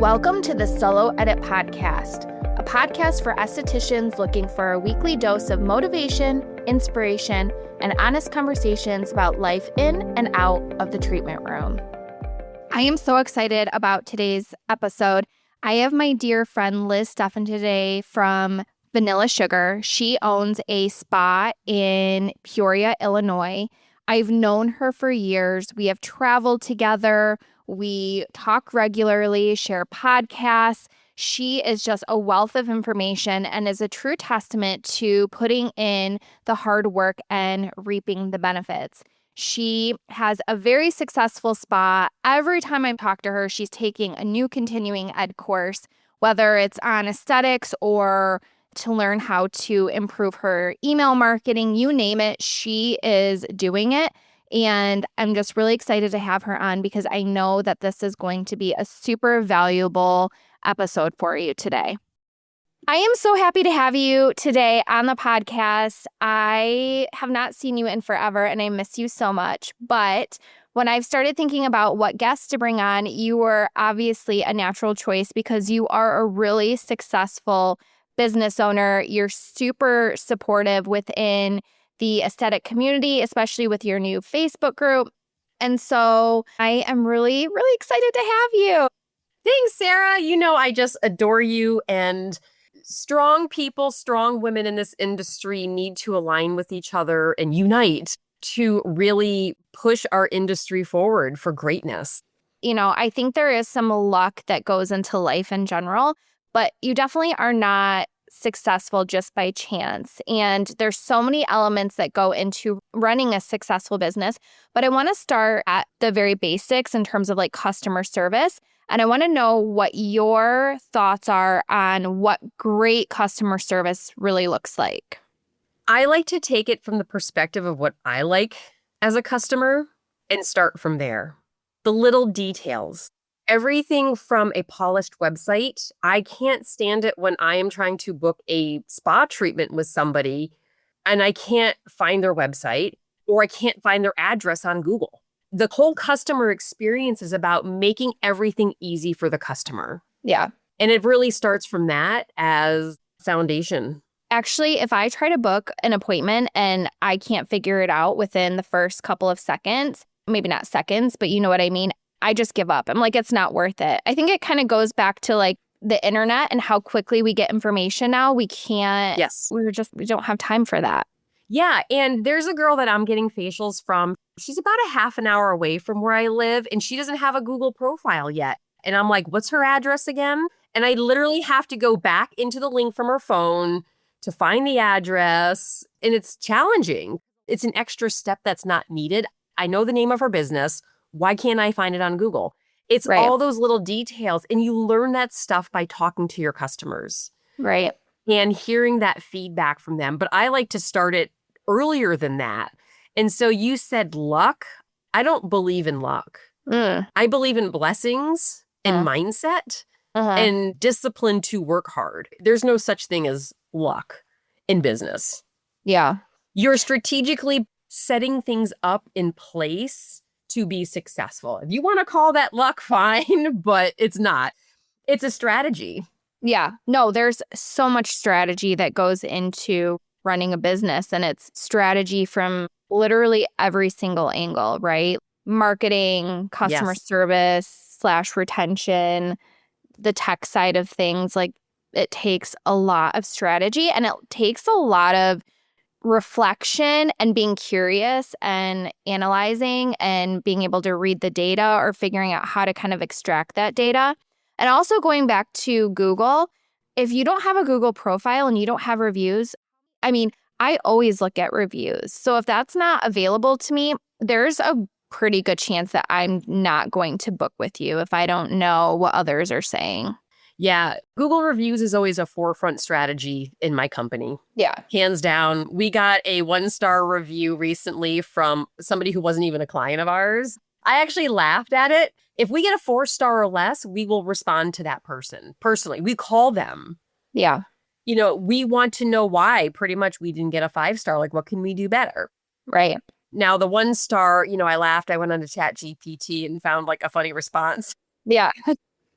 Welcome to the Solo Edit Podcast, a podcast for estheticians looking for a weekly dose of motivation, inspiration, and honest conversations about life in and out of the treatment room. I am so excited about today's episode. I have my dear friend Liz Steffen today from Vanilla Sugar. She owns a spa in Peoria, Illinois. I've known her for years. We have traveled together. We talk regularly, share podcasts. She is just a wealth of information and is a true testament to putting in the hard work and reaping the benefits. She has a very successful spa. Every time I talk to her, she's taking a new continuing ed course, whether it's on aesthetics or to learn how to improve her email marketing, you name it, she is doing it. And I'm just really excited to have her on because I know that this is going to be a super valuable episode for you today. I am so happy to have you today on the podcast. I have not seen you in forever and I miss you so much. But when I've started thinking about what guests to bring on, you were obviously a natural choice because you are a really successful business owner. You're super supportive within the aesthetic community, especially with your new Facebook group. And so I am really, really excited to have you. Thanks, Sarah. You know, I just adore you, and strong people, strong women in this industry need to align with each other and unite to really push our industry forward for greatness. You know, I think there is some luck that goes into life in general, but you definitely are not successful just by chance. And there's so many elements that go into running a successful business. But I want to start at the very basics in terms of like customer service. And I want to know what your thoughts are on what great customer service really looks like. I like to take it from the perspective of what I like as a customer and start from there. The little details. Everything from a polished website. I can't stand it when I am trying to book a spa treatment with somebody and I can't find their website or I can't find their address on Google. The whole customer experience is about making everything easy for the customer. Yeah. And it really starts from that as foundation. Actually, if I try to book an appointment and I can't figure it out within the first couple of seconds, maybe not seconds, but you know what I mean? I just give up. I'm like, it's not worth it. I think it kind of goes back to like the internet and how quickly we get information now. We can't. Yes. We don't have time for that. Yeah. And there's a girl that I'm getting facials from. She's about a half an hour away from where I live and she doesn't have a Google profile yet. And I'm like, what's her address again? And I literally have to go back into the link from her phone to find the address. And it's challenging. It's an extra step that's not needed. I know the name of her business. Why can't I find it on Google? It's right. All those little details. And you learn that stuff by talking to your customers. Right. And hearing that feedback from them. But I like to start it earlier than that. And so you said luck. I don't believe in luck. I believe in blessings and mindset and discipline to work hard. There's no such thing as luck in business. Yeah. You're strategically setting things up in place to be successful. If you want to call that luck, fine, but it's not. It's a strategy. Yeah. No, there's so much strategy that goes into running a business, and it's strategy from literally every single angle, right? Marketing, customer service / retention, the tech side of things. Like it takes a lot of strategy and it takes a lot of reflection and being curious and analyzing and being able to read the data or figuring out how to kind of extract that data. And also going back to Google, if you don't have a Google profile and you don't have reviews, I mean, I always look at reviews. So if that's not available to me, there's a pretty good chance that I'm not going to book with you if I don't know what others are saying. Yeah, Google reviews is always a forefront strategy in my company. Yeah. Hands down. We got a 1-star review recently from somebody who wasn't even a client of ours. I actually laughed at it. If we get a 4-star or less, we will respond to that person personally. We call them. Yeah. You know, we want to know why pretty much we didn't get a 5-star. Like, what can we do better? Right. Now, the 1-star, I laughed. I went on to ChatGPT and found like a funny response. Yeah.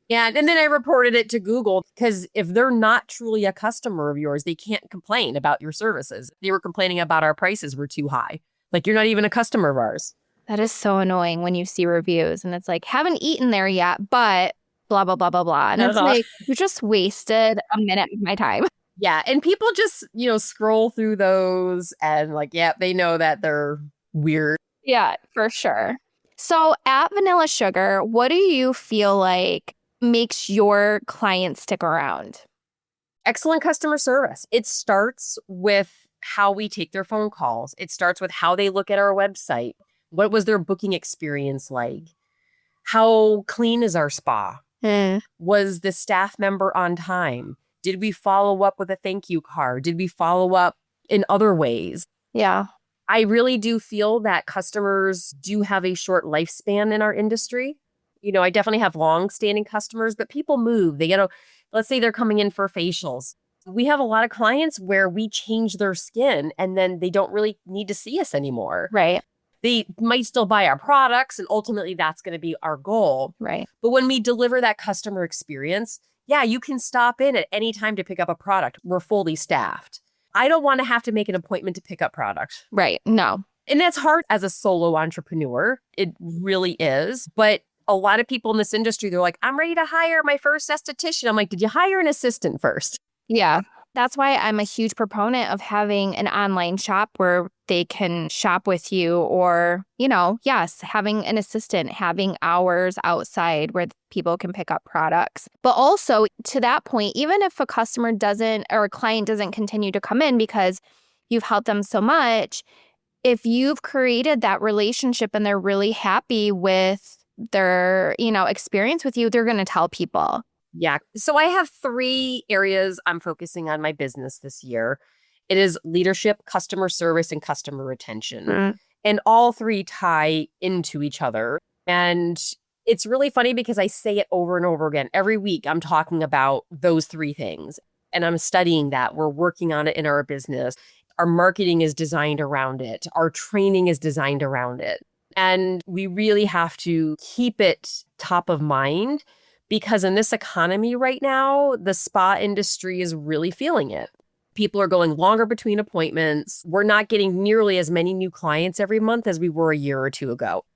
Yeah. And then I reported it to Google because if they're not truly a customer of yours, they can't complain about your services. They were complaining about our prices were too high. Like, you're not even a customer of ours. That is so annoying when you see reviews and it's like, haven't eaten there yet, but blah, blah, blah, blah, blah. And it's like, you just wasted a minute of my time. Yeah. And people just, scroll through those and like, yeah, they know that they're weird. Yeah, for sure. So at Vanilla Sugar, what do you feel like makes your clients stick around? Excellent customer service. It starts with how we take their phone calls. It starts with how they look at our website. What was their booking experience like? How clean is our spa? Was the staff member on time? Did we follow up with a thank you card? Did we follow up in other ways? Yeah. I really do feel that customers do have a short lifespan in our industry. I definitely have long-standing customers, but people move. Let's say they're coming in for facials. We have a lot of clients where we change their skin and then they don't really need to see us anymore. Right. They might still buy our products and ultimately that's going to be our goal. Right. But when we deliver that customer experience, yeah, you can stop in at any time to pick up a product. We're fully staffed. I don't want to have to make an appointment to pick up product. Right. No. And that's hard as a solo entrepreneur. It really is. But a lot of people in this industry, they're like, I'm ready to hire my first esthetician. I'm like, did you hire an assistant first? Yeah. That's why I'm a huge proponent of having an online shop where they can shop with you or, yes, having an assistant, having hours outside where people can pick up products. But also to that point, even if a customer doesn't or a client doesn't continue to come in because you've helped them so much, if you've created that relationship and they're really happy with their, experience with you, they're going to tell people. Yeah. So I have 3 areas I'm focusing on my business this year. It is leadership, customer service, and customer retention. And all 3 tie into each other. And it's really funny because I say it over and over again. Every week I'm talking about those 3 things. And I'm studying that. We're working on it in our business. Our marketing is designed around it. Our training is designed around it. And we really have to keep it top of mind. Because in this economy right now, the spa industry is really feeling it. People are going longer between appointments. We're not getting nearly as many new clients every month as we were a year or 2 ago.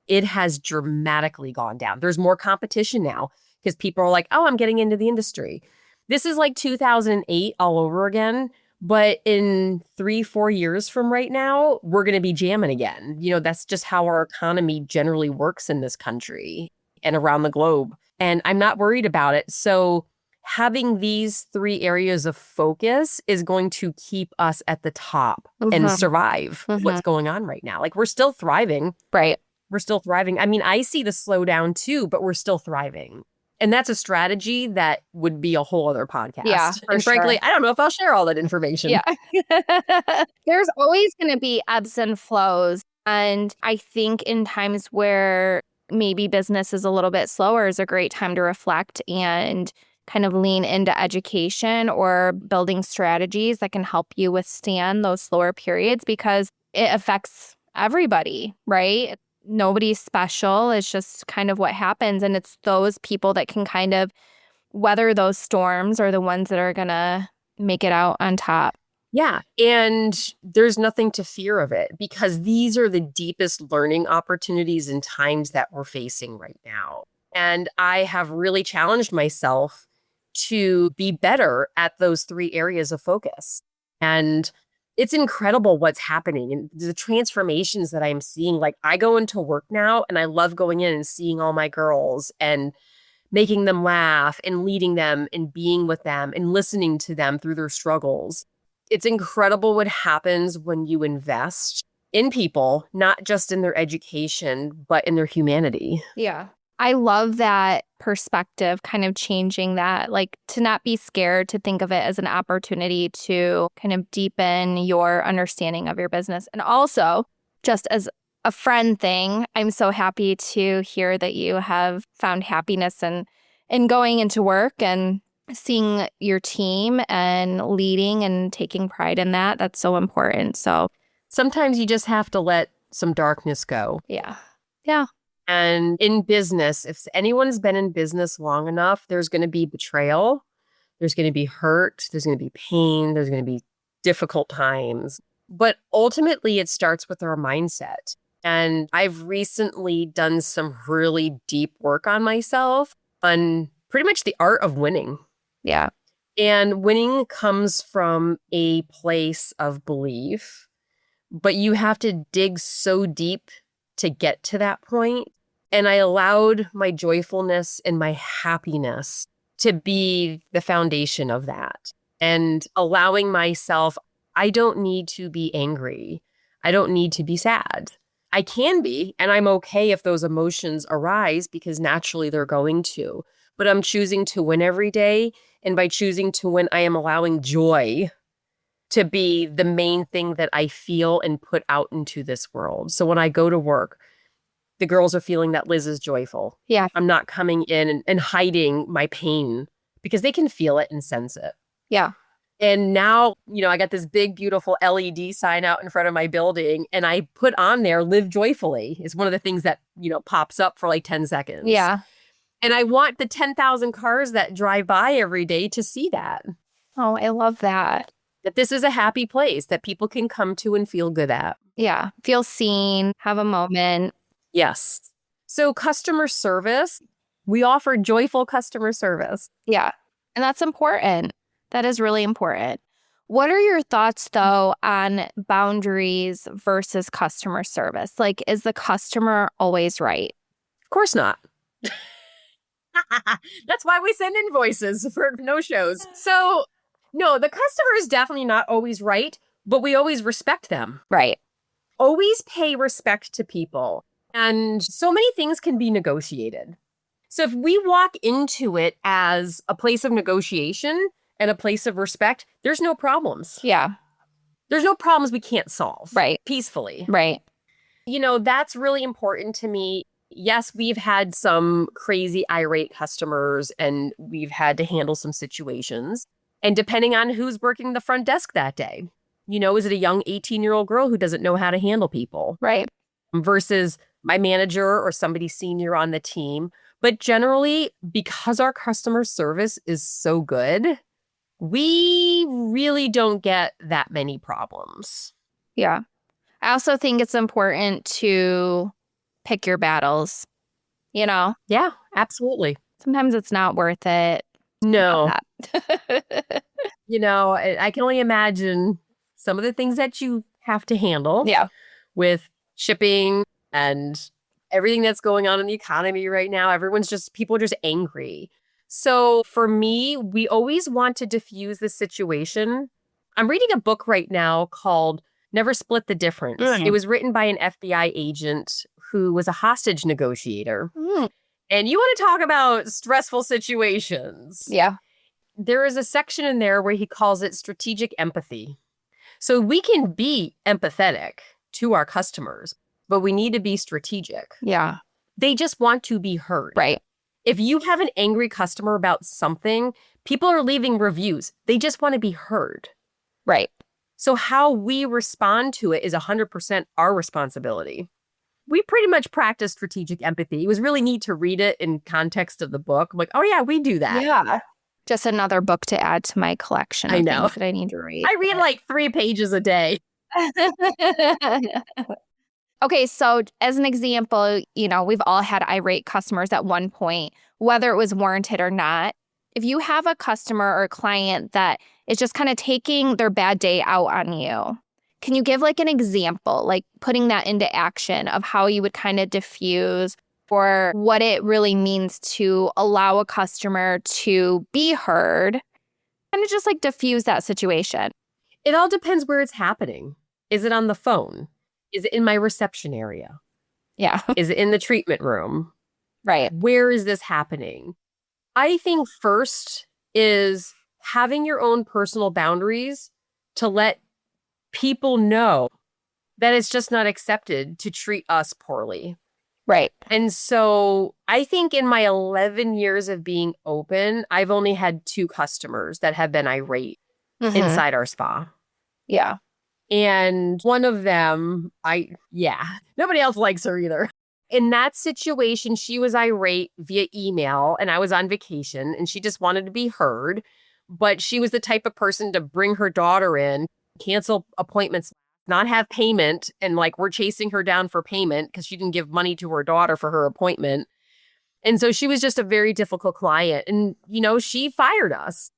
It has dramatically gone down. There's more competition now because people are like, oh, I'm getting into the industry. This is like 2008 all over again. But in 3-4 years from right now, we're going to be jamming again. That's just how our economy generally works in this country and around the globe. And I'm not worried about it. So having these 3 areas of focus is going to keep us at the top and survive what's going on right now. Like, we're still thriving. Right. We're still thriving. I mean, I see the slowdown too, but we're still thriving. And that's a strategy that would be a whole other podcast. Yeah, and frankly, I don't know if I'll share all that information. Yeah. There's always going to be ebbs and flows. And I think in times where maybe business is a little bit slower is a great time to reflect and kind of lean into education or building strategies that can help you withstand those slower periods because it affects everybody, right? Nobody's special. It's just kind of what happens. And it's those people that can kind of weather those storms are the ones that are going to make it out on top. Yeah. And there's nothing to fear of it because these are the deepest learning opportunities and times that we're facing right now. And I have really challenged myself to be better at those 3 areas of focus. And it's incredible what's happening and the transformations that I'm seeing. Like, I go into work now and I love going in and seeing all my girls and making them laugh and leading them and being with them and listening to them through their struggles. It's incredible what happens when you invest in people, not just in their education, but in their humanity. Yeah. I love that perspective, kind of changing that, like to not be scared, to think of it as an opportunity to kind of deepen your understanding of your business. And also, just as a friend thing, I'm so happy to hear that you have found happiness in going into work and seeing your team and leading and taking pride in that. That's so important. So sometimes you just have to let some darkness go. Yeah. Yeah. And in business, if anyone's been in business long enough, there's going to be betrayal. There's going to be hurt. There's going to be pain. There's going to be difficult times. But ultimately, it starts with our mindset. And I've recently done some really deep work on myself on pretty much the art of winning. Yeah. And winning comes from a place of belief, but you have to dig so deep to get to that point. And I allowed my joyfulness and my happiness to be the foundation of that. And allowing myself, I don't need to be angry. I don't need to be sad. I can be, and I'm okay if those emotions arise because naturally they're going to. But I'm choosing to win every day. And by choosing to win, I am allowing joy to be the main thing that I feel and put out into this world. So when I go to work, the girls are feeling that Liz is joyful. Yeah. I'm not coming in and hiding my pain because they can feel it and sense it. Yeah. And now, I got this big, beautiful LED sign out in front of my building, and I put on there, live joyfully. It's one of the things that, pops up for like 10 seconds. Yeah. And I want the 10,000 cars that drive by every day to see that. Oh, I love that. That this is a happy place that people can come to and feel good at. Yeah. Feel seen, have a moment. Yes. So customer service, we offer joyful customer service. Yeah. And that's important. That is really important. What are your thoughts, though, on boundaries versus customer service? Like, is the customer always right? Of course not. That's why we send invoices for no shows. So, no, the customer is definitely not always right, but we always respect them. Right. Always pay respect to people. And so many things can be negotiated. So if we walk into it as a place of negotiation and a place of respect, there's no problems. Yeah. There's no problems we can't solve. Right. Peacefully. Right. That's really important to me. Yes, we've had some crazy irate customers and we've had to handle some situations. And depending on who's working the front desk that day, is it a young 18-year-old girl who doesn't know how to handle people? Right. Versus my manager or somebody senior on the team. But generally, because our customer service is so good, we really don't get that many problems. Yeah. I also think it's important to pick your battles, Yeah, absolutely. Sometimes it's not worth it. No. I can only imagine some of the things that you have to handle. Yeah. With shipping and everything that's going on in the economy right now. People are just angry. So for me, we always want to diffuse the situation. I'm reading a book right now called Never Split the Difference. It was written by an FBI agent who was a hostage negotiator. And you want to talk about stressful situations. Yeah. There is a section in there where he calls it strategic empathy. So we can be empathetic to our customers, but we need to be strategic. Yeah. They just want to be heard. Right. If you have an angry customer about something, people are leaving reviews. They just want to be heard. Right. So how we respond to it is 100% our responsibility. We pretty much practice strategic empathy. It was really neat to read it in context of the book. I'm like, oh yeah, we do that. Yeah. Just another book to add to my collection of things that I need to read. I read like 3 pages a day. Okay, so as an example, we've all had irate customers at one point, whether it was warranted or not. If you have a customer or a client that is just kind of taking their bad day out on you, can you give like an example, like putting that into action of how you would kind of diffuse or what it really means to allow a customer to be heard and just like diffuse that situation? It all depends where it's happening. Is it on the phone? Is it in my reception area? Yeah. Is it in the treatment room? Right. Where is this happening? I think first is having your own personal boundaries to let people know that it's just not accepted to treat us poorly. Right. And so I think in my 11 years of being open, I've only had 2 customers that have been irate inside our spa. Yeah. And one of them, nobody else likes her either. In that situation, she was irate via email and I was on vacation and she just wanted to be heard. But she was the type of person to bring her daughter in, cancel appointments, not have payment. And like we're chasing her down for payment because she didn't give money to her daughter for her appointment. And so she was just a very difficult client. And, she fired us.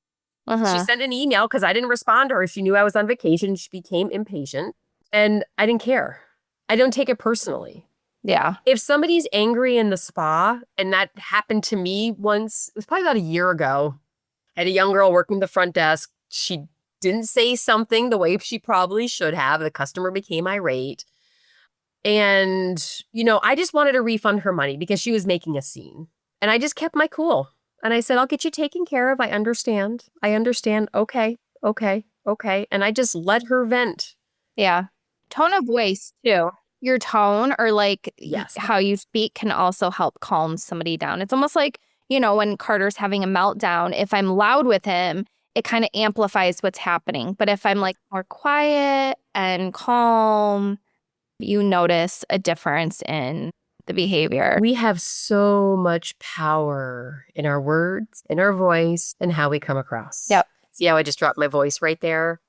She sent an email because I didn't respond to her. She knew I was on vacation. She became impatient and I didn't care. I don't take it personally. Yeah. If somebody's angry in the spa, and that happened to me once, it was probably about a year ago. I had a young girl working the front desk. She didn't say something the way she probably should have. The customer became irate. And, I just wanted to refund her money because she was making a scene. And I just kept my cool. And I said, I'll get you taken care of. I understand. Okay. And I just let her vent. Yeah. Tone of voice, too. Your tone or Yes. how you speak can also help calm somebody down. It's almost like, when Carter's having a meltdown, if I'm loud with him, it kind of amplifies what's happening. But if I'm more quiet and calm, you notice a difference in the behavior. We have so much power in our words, in our voice, and how we come across. Yep. See how I just dropped my voice right there?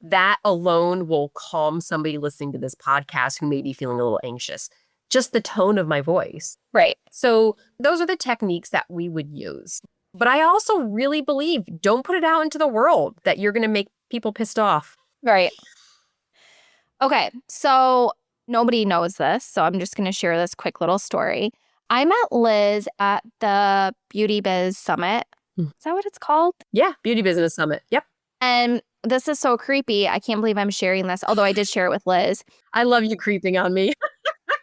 That alone will calm somebody listening to this podcast who may be feeling a little anxious. Just the tone of my voice. Right. So those are the techniques that we would use. But I also really believe don't put it out into the world that you're going to make people pissed off. Right. Okay. So nobody knows this, so I'm just going to share this quick little story. I met Liz at the Beauty Biz Summit. Is that what it's called? Yeah. Beauty Business Summit. Yep. And this is so creepy. I can't believe I'm sharing this, although I did share it with Liz. I love you creeping on me.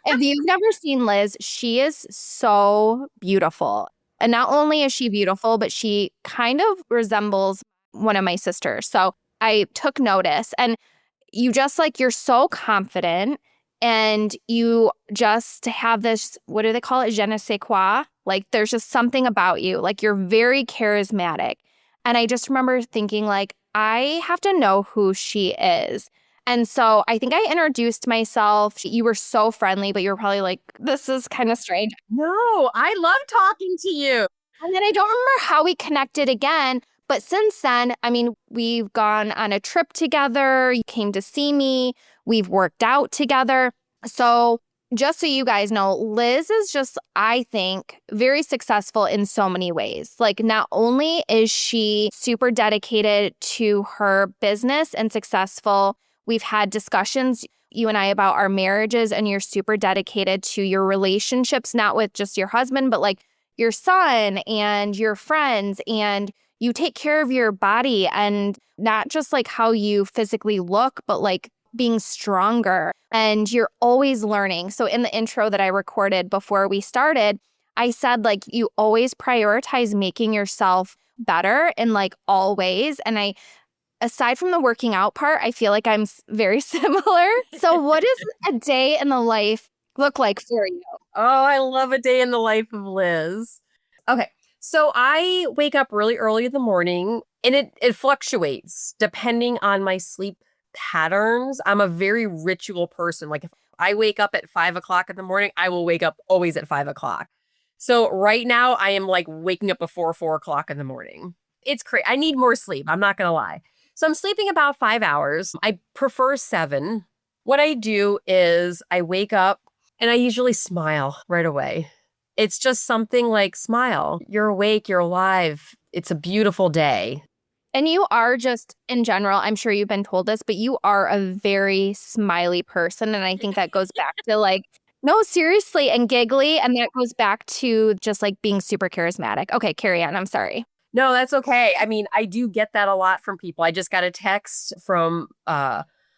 If you've never seen Liz, she is so beautiful. And not only is she beautiful, but she kind of resembles one of my sisters. So I took notice. And you just you're so confident and you just have this, what do they call it? Je ne sais quoi? There's just something about you. You're very charismatic. And I just remember thinking I have to know who she is. And so I think I introduced myself. You were so friendly, but you were probably this is kind of strange. No, I love talking to you. And then I don't remember how we connected again. But since then, we've gone on a trip together. You came to see me. We've worked out together. So just so you guys know, Liz is just, I think, very successful in so many ways. Not only is she super dedicated to her business and successful, we've had discussions, you and I, about our marriages, and you're super dedicated to your relationships, not with just your husband, but your son and your friends, and you take care of your body and not just how you physically look, but being stronger, and you're always learning. So in the intro that I recorded before we started, I said you always prioritize making yourself better in all ways. And aside from the working out part, I feel I'm very similar. So what does a day in the life look like for you? Oh, I love a day in the life of Liz. Okay. So I wake up really early in the morning, and it fluctuates depending on my sleep patterns. I'm a very ritual person. If I wake up at 5 o'clock in the morning, I will wake up always at 5 o'clock. So right now I am waking up before 4 o'clock in the morning. It's crazy. I need more sleep. I'm not going to lie. So I'm sleeping about 5 hours. I prefer 7. What I do is I wake up and I usually smile right away. It's just something smile. You're awake. You're alive. It's a beautiful day. And you are just, in general, I'm sure you've been told this, but you are a very smiley person. And I think that goes back to no, seriously, and giggly. And that goes back to just being super charismatic. Okay, carry on. I'm sorry. No, that's okay. I do get that a lot from people. I just got a text from,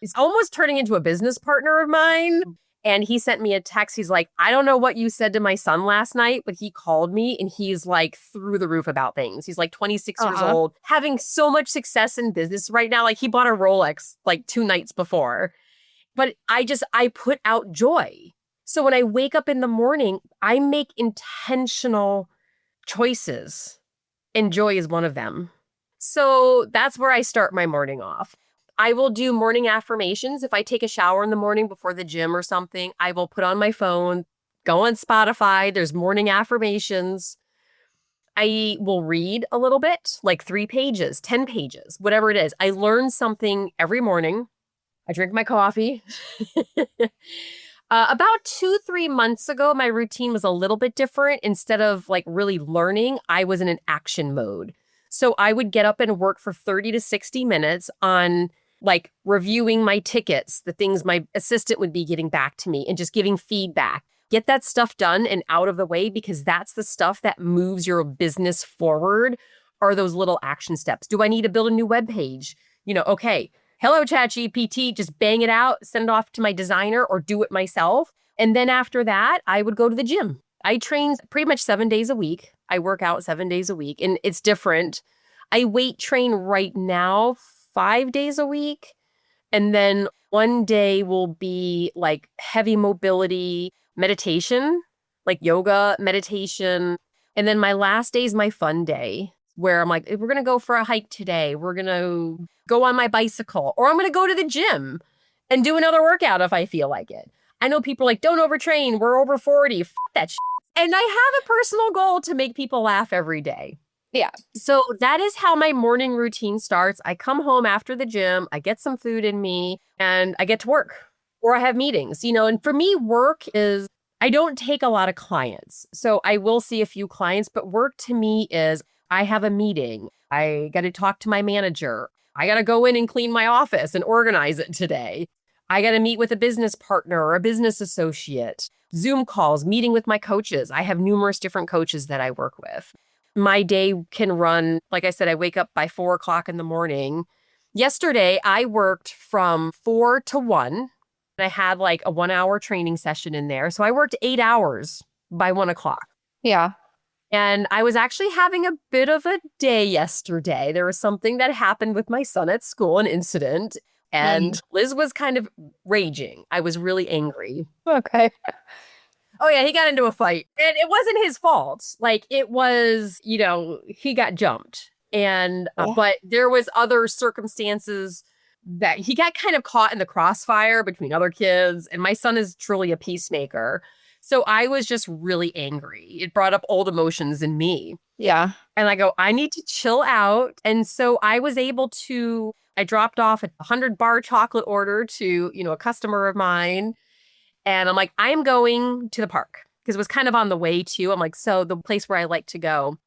it's almost turning into a business partner of mine. And he sent me a text. He's like, I don't know what you said to my son last night, but he called me and he's through the roof about things. He's 26 years old, having so much success in business right now. He bought a Rolex 2 nights before. But I put out joy. So when I wake up in the morning, I make intentional choices. And joy is one of them. So that's where I start my morning off. I will do morning affirmations. If I take a shower in the morning before the gym or something, I will put on my phone, Go on Spotify. There's morning affirmations. I will read a little bit, like 3 pages, 10 pages, whatever it is. I learn something every morning. I drink my coffee. About 2-3 months ago, my routine was a little bit different. Instead of like really learning, I was in an action mode. So I would get up and work for 30 to 60 minutes on like reviewing my tickets, the things my assistant would be getting back to me and just giving feedback. Get that stuff done and out of the way, because that's the stuff that moves your business forward, are those little action steps. Do I need to build a new web page? Okay. Hello, ChatGPT, just bang it out, send it off to my designer or do it myself. And then after that, I would go to the gym. I train pretty much 7 days a week. I work out 7 days a week, and it's different. I weight train right now 5 days a week. And then one day will be like heavy mobility meditation, like yoga, meditation. And then my last day is my fun day, where I'm like, we're going to go for a hike today. We're going to go on my bicycle, or I'm going to go to the gym and do another workout if I feel like it. I know people are like, don't overtrain. We're over 40. F that shit. And I have a personal goal to make people laugh every day. Yeah. So that is how my morning routine starts. I come home after the gym, I get some food in me, and I get to work, or I have meetings, and for me, work is, I don't take a lot of clients. So I will see a few clients, but work to me is, I have a meeting. I got to talk to my manager. I got to go in and clean my office and organize it today. I got to meet with a business partner or a business associate. Zoom calls, meeting with my coaches. I have numerous different coaches that I work with. My day can run, like I said, I wake up by 4 o'clock in the morning. Yesterday, I worked from 4 to 1. I had like a 1-hour training session in there. So I worked 8 hours by 1 o'clock. Yeah. And I was actually having a bit of a day yesterday. There was something that happened with my son at school, an incident. And Liz was kind of raging. I was really angry. Okay. Oh, yeah, he got into a fight. And it wasn't his fault. Like, it was, he got jumped. And, but there was other circumstances that he got kind of caught in the crossfire between other kids. And my son is truly a peacemaker. So I was just really angry. It brought up old emotions in me. Yeah. And I go, I need to chill out. And so I was able to, I dropped off a 100-bar chocolate order to, a customer of mine. And I'm like, I'm going to the park, because it was kind of on the way too. I'm like, so the place where I like to go.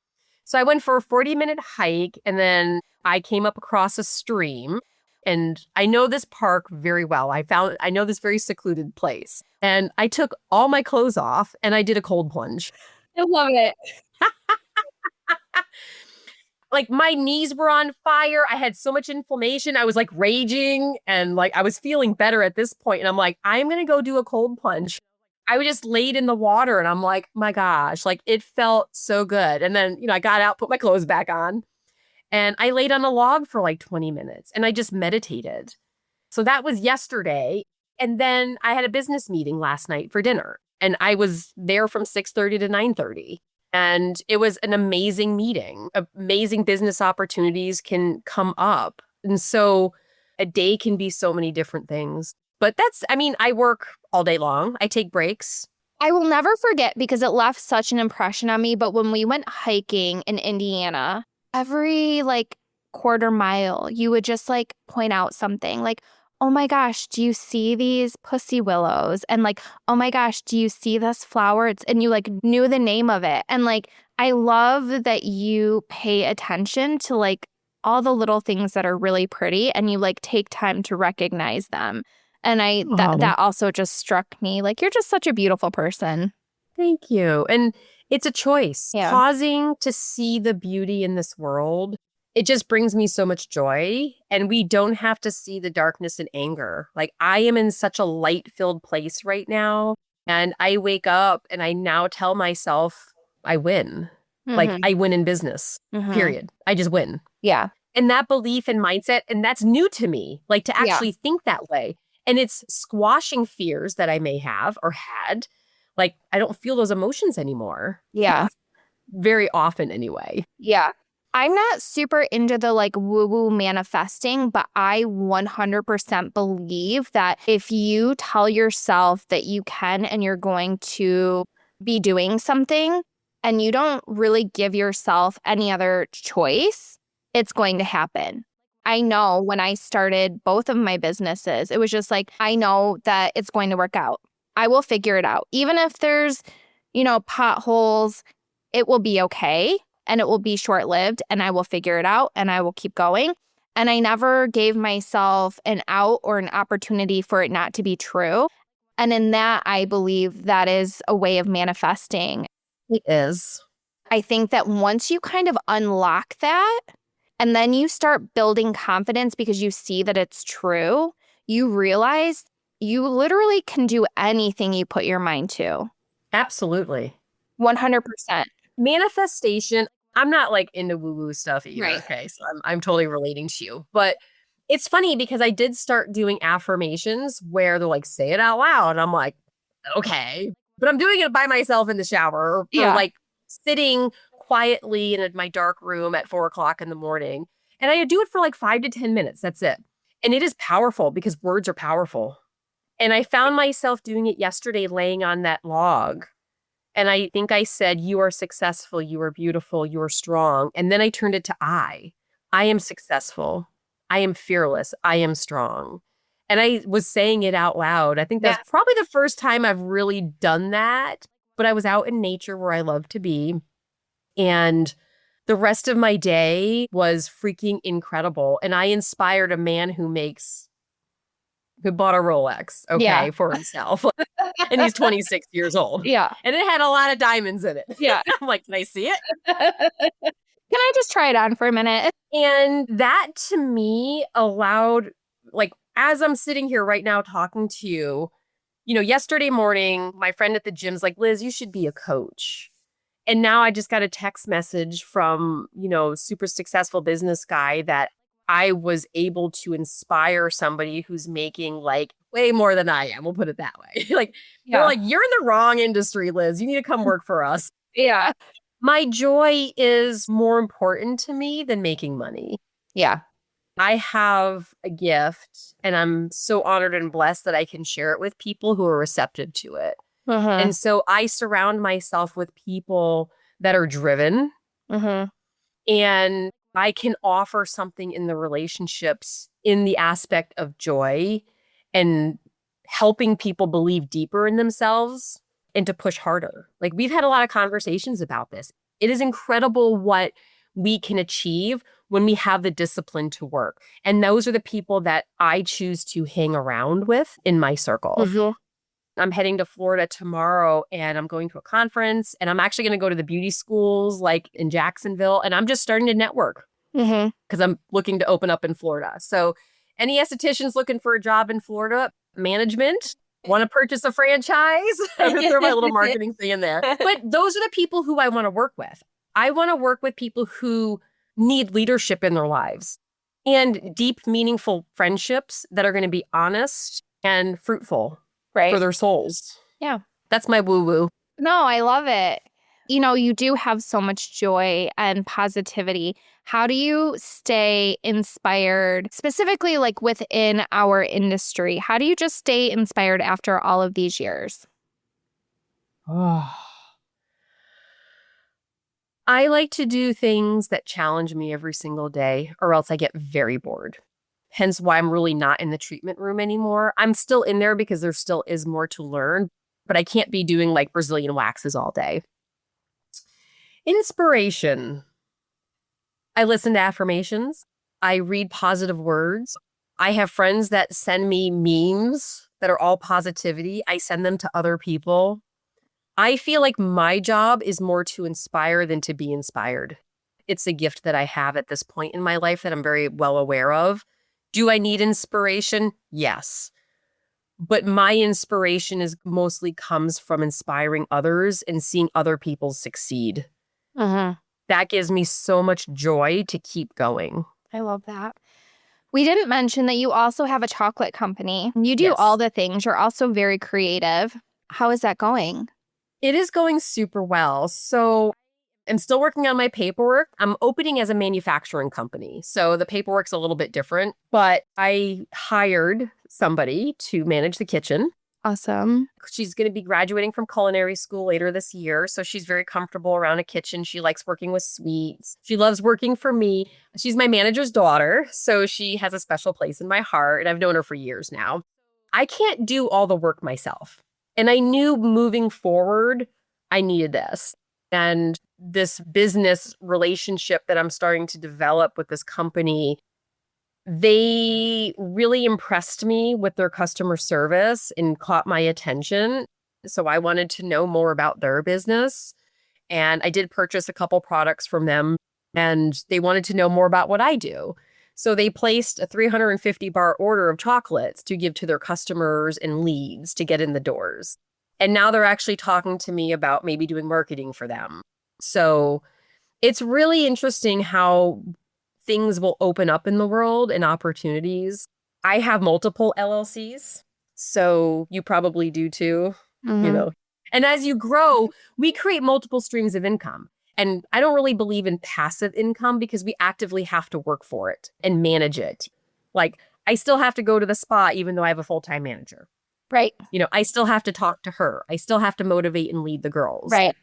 So I went for a 40-minute hike, and then I came up across a stream, and I know this park very well. I know this very secluded place, and I took all my clothes off and I did a cold plunge. I love it. Like, my knees were on fire. I had so much inflammation. I was like raging, and like I was feeling better at this point. And I'm like, I'm going to go do a cold plunge. I was just laid in the water, and I'm like, my gosh, like it felt so good. And then, I got out, put my clothes back on, and I laid on a log for like 20 minutes and I just meditated. So that was yesterday. And then I had a business meeting last night for dinner, and I was there from 6:30 to 9:30. And it was an amazing meeting. Amazing business opportunities can come up. And so a day can be so many different things. But I work all day long. I take breaks. I will never forget, because it left such an impression on me. But when we went hiking in Indiana, every like quarter mile, you would just like point out something like, oh my gosh, do you see these pussy willows? And like, oh my gosh, do you see this flower? And you like knew the name of it. And like, I love that you pay attention to like all the little things that are really pretty, and you like take time to recognize them. And that also just struck me. Like, you're just such a beautiful person. Thank you. And it's a choice. Yeah. Pausing to see the beauty in this world. It just brings me so much joy, and we don't have to see the darkness and anger. Like, I am in such a light-filled place right now, and I wake up and I now tell myself I win. Like, I win in business, period. I just win. Yeah. And that belief and mindset, and that's new to me, like to actually think that way. And it's squashing fears that I may have or had. Like, I don't feel those emotions anymore. Yeah. Very often anyway. Yeah. I'm not super into the like woo-woo manifesting, but I 100% believe that if you tell yourself that you can and you're going to be doing something and you don't really give yourself any other choice, it's going to happen. I know when I started both of my businesses, it was just like, I know that it's going to work out. I will figure it out. Even if there's, potholes, it will be okay. And it will be short-lived, and I will figure it out, and I will keep going. And I never gave myself an out or an opportunity for it not to be true. And in that, I believe that is a way of manifesting. It is. I think that once you kind of unlock that, and then you start building confidence because you see that it's true, you realize you literally can do anything you put your mind to. Absolutely. 100%. Manifestation, I'm not like into woo-woo stuff either. Right. Okay, so I'm totally relating to you. But it's funny because I did start doing affirmations where they're like, say it out loud. I'm like, okay. But I'm doing it by myself in the shower or like sitting quietly in my dark room at 4:00 in the morning. And I do it for like 5 to 10 minutes. That's it. And it is powerful because words are powerful. And I found myself doing it yesterday, laying on that log. And I think I said, you are successful, you are beautiful, you are strong. And then I turned it to I. I am successful. I am fearless. I am strong. And I was saying it out loud. I think that's probably the first time I've really done that. But I was out in nature where I love to be. And the rest of my day was freaking incredible. And I inspired a man who bought a Rolex, for himself. And he's 26 years old. Yeah. And it had a lot of diamonds in it. Yeah. I'm like, can I see it? Can I just try it on for a minute? And that to me allowed, like, as I'm sitting here right now talking to you, yesterday morning, my friend at the gym's like, Liz, you should be a coach. And now I just got a text message from, super successful business guy that I was able to inspire somebody who's making like way more than I am. We'll put it that way. They're like, you're in the wrong industry, Liz. You need to come work for us. Yeah. My joy is more important to me than making money. Yeah. I have a gift and I'm so honored and blessed that I can share it with people who are receptive to it. And so I surround myself with people that are driven and I can offer something in the relationships in the aspect of joy and helping people believe deeper in themselves and to push harder. Like we've had a lot of conversations about this. It is incredible what we can achieve when we have the discipline to work. And those are the people that I choose to hang around with in my circle. I'm heading to Florida tomorrow and I'm going to a conference and I'm actually going to go to the beauty schools like in Jacksonville and I'm just starting to network because I'm looking to open up in Florida. So any estheticians looking for a job in Florida, management, want to purchase a franchise? I'm going to throw my little marketing thing in there. But those are the people who I want to work with. I want to work with people who need leadership in their lives and deep, meaningful friendships that are going to be honest and fruitful. Right. For their souls. Yeah. That's my woo-woo. No, I love it. You do have so much joy and positivity. How do you stay inspired, specifically like within our industry? How do you just stay inspired after all of these years? I like to do things that challenge me every single day, or else I get very bored. Hence why I'm really not in the treatment room anymore. I'm still in there because there still is more to learn, but I can't be doing like Brazilian waxes all day. Inspiration. I listen to affirmations. I read positive words. I have friends that send me memes that are all positivity. I send them to other people. I feel like my job is more to inspire than to be inspired. It's a gift that I have at this point in my life that I'm very well aware of. Do I need inspiration? Yes. But my inspiration mostly comes from inspiring others and seeing other people succeed. That gives me so much joy to keep going. I love that. We didn't mention that you also have a chocolate company. You do all the things. You're also very creative. How is that going? It is going super well. So am still working on my paperwork. I'm opening as a manufacturing company. So the paperwork's a little bit different, but I hired somebody to manage the kitchen. Awesome. She's going to be graduating from culinary school later this year. So she's very comfortable around a kitchen. She likes working with sweets. She loves working for me. She's my manager's daughter. So she has a special place in my heart. And I've known her for years now. I can't do all the work myself. And I knew moving forward, I needed this. And this business relationship that I'm starting to develop with this company, they really impressed me with their customer service and caught my attention. So I wanted to know more about their business. And I did purchase a couple products from them, and they wanted to know more about what I do. So they placed a 350 bar order of chocolates to give to their customers and leads to get in the doors. And now they're actually talking to me about maybe doing marketing for them. So it's really interesting how things will open up in the world and opportunities. I have multiple LLCs, so you probably do too, you know. And as you grow, we create multiple streams of income. And I don't really believe in passive income because we actively have to work for it and manage it. Like, I still have to go to the spa even though I have a full-time manager. Right. You know, I still have to talk to her. I still have to motivate and lead the girls. Right.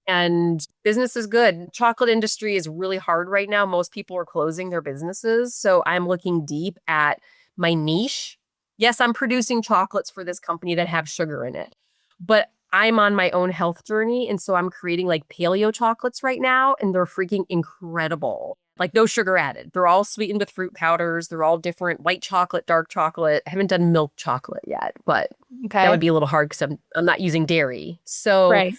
And business is good. Chocolate industry is really hard right now. Most people are closing their businesses. So I'm looking deep at my niche. Yes, I'm producing chocolates for this company that have sugar in it, but I'm on my own health journey. And so I'm creating like paleo chocolates right now, and they're freaking incredible. Like no sugar added. They're all sweetened with fruit powders. They're all different: white chocolate, dark chocolate. I haven't done milk chocolate yet, but that would be a little hard because I'm not using dairy. So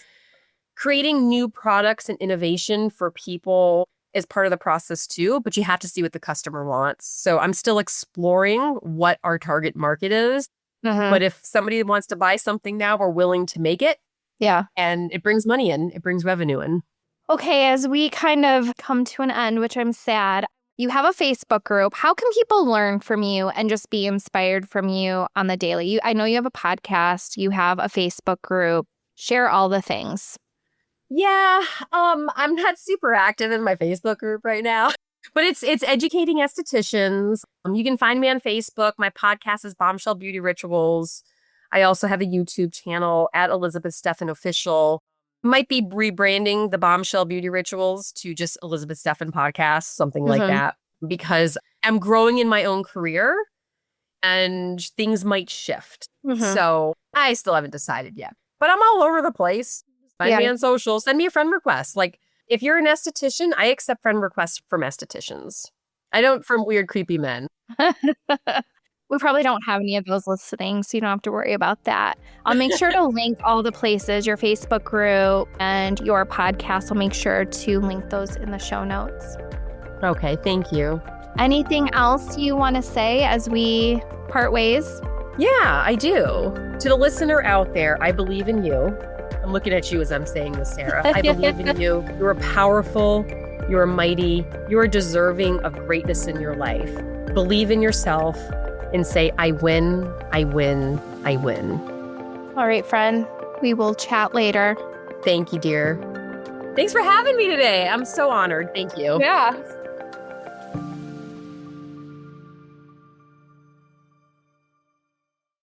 creating new products and innovation for people is part of the process too, but you have to see what the customer wants. So I'm still exploring what our target market is. But if somebody wants to buy something now, we're willing to make it. Yeah. And it brings money in. It brings revenue in. Okay, as we kind of come to an end, which I'm sad, you have a Facebook group. How can people learn from you and just be inspired from you on the daily? I know you have a podcast. You have a Facebook group. Share all the things. Yeah, I'm not super active in my Facebook group right now, but it's educating estheticians. You can find me on Facebook. My podcast is Bombshell Beauty Rituals. I also have a YouTube channel at Elizabeth Steffen Official. Might be rebranding the Bombshell Beauty Rituals to just Elizabeth Steffen Podcast, something like that, because I'm growing in my own career and things might shift. So I still haven't decided yet, but I'm all over the place. Find me on social. Send me a friend request. Like, if you're an esthetician, I accept friend requests from estheticians. I don't from weird, creepy men. We probably don't have any of those listening, so you don't have to worry about that. I'll make sure to link all the places, your Facebook group and your podcast. I'll make sure to link those in the show notes. Okay, thank you. Anything else you want to say as we part ways? Yeah, I do. To the listener out there, I believe in you. I'm looking at you as I'm saying this, Sarah. I believe in you. You are powerful. You are mighty. You are deserving of greatness in your life. Believe in yourself and say, I win, I win, I win. All right, friend. We will chat later. Thank you, dear. Thanks for having me today. I'm so honored. Thank you. Yeah.